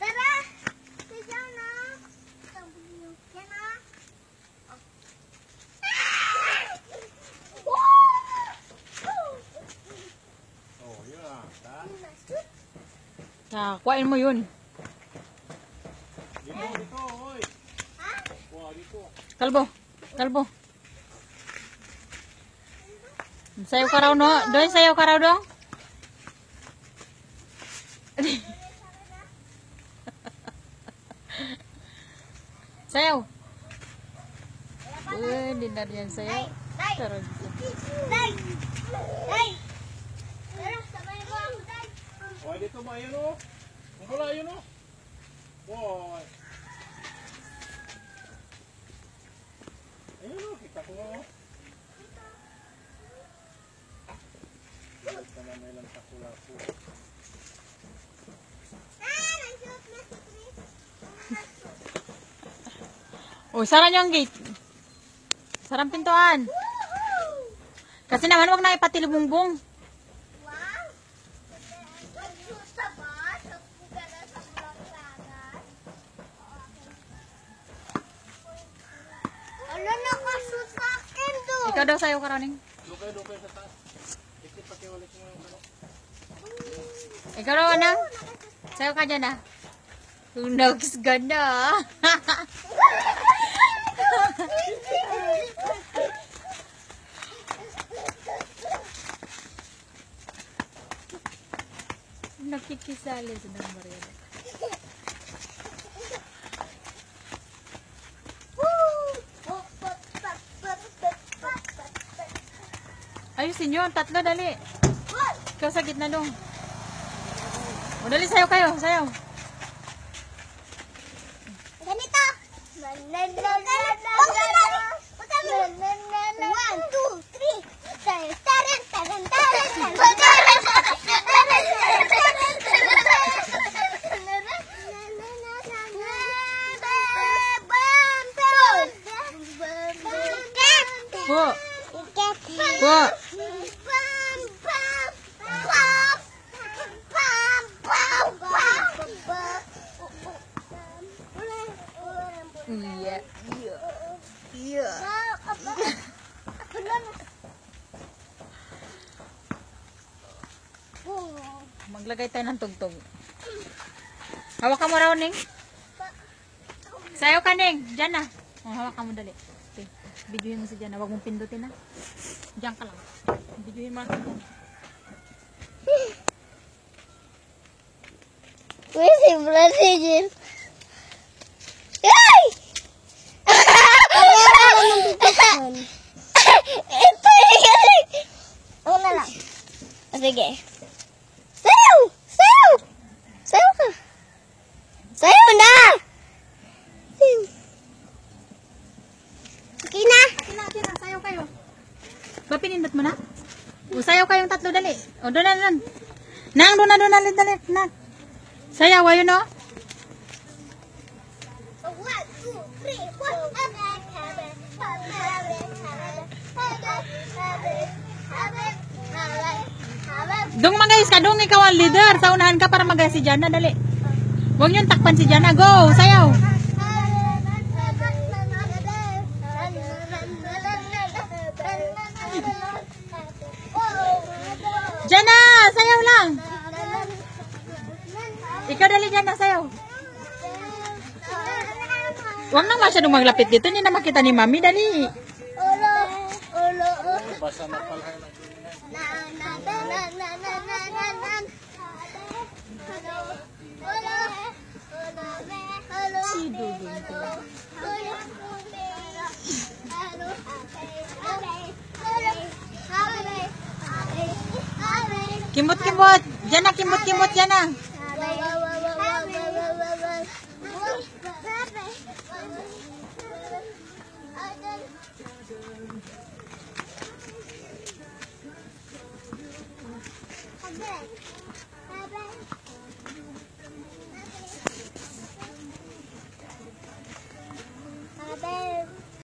Tara! Sigaw na! Yan na! Oh, yun ah. Kuhain mo yun. Dito, oy. Wow, dito. Kalbo. Kalbo. Sayaw ka raw, no? Doy, sayaw ka raw, dong. Sayaw. Hindi na yan sayaw. Tara dito. Day! Day! Tara, sabay mo ako, Day! Oh, dito ba yun oh? Ang pula yun oh. Boy. Ayun oh, kita ko oh. Tama may lang takula po. Nag-shoot na si Chris. Oh, sara nyo ang gate. Sarang pintuan. Kasi naman wag na ipatilibungbong. Wow! Nag-shoot sa ba? Sa pugala sa bulak-lagan? Ano nakashoot sa akin doon? Ikaw daw sayaw ka raw, Ning. Dukay sa taas. Ikit pati ulit mo yung ano. Ikaw raw, anang. Sayaw ka dyan, ah. Nags ganda. Nakikisali sa ng Mariana. Ayusin yun, tatlo, dali. Ikaw sa gitna dong. O, dali, sayaw kayo, sayaw. Ganito. 1, 2, 3. Go. Iya. Iya. Maglagay tayo ng tugtog. Hawak ka mo raw, Ning. Sayaw ka, Ning. Diyan na. Oh, hawak ka mo dali. Okay. Videohin mo si Diyan. Huwag mong pindutin, ha. Diyan ka lang. Videohin mo. Where's the Brazilian? Ay! Ito yung una lang. Sige. Sayaw! Sayaw! Sayaw ka. Sayaw na! Okay na. Okay na. Sayaw kayo. Ba, pinindot mo na? O, sayaw kayong tatlo, dali. O, doon na, doon. Nang, doon na, dali. Nang. Sayaw, ayun, o. 1, 2, 3, 4. Dong magayos ka, dong ikaw ang leader. Sa unahan ka para magayos si Jana, dali. Huwag niyong takpan si Jana. Go, sayaw. Jana, sayaw lang. Ikaw dali, Jana, sayaw. Huwag nang masyadong maglapit dito. Hindi na makita ni Mami, dali. Basa na pala yun. Si Dudong ko. Kimot-kimot. Jana, kimot-kimot, Jana.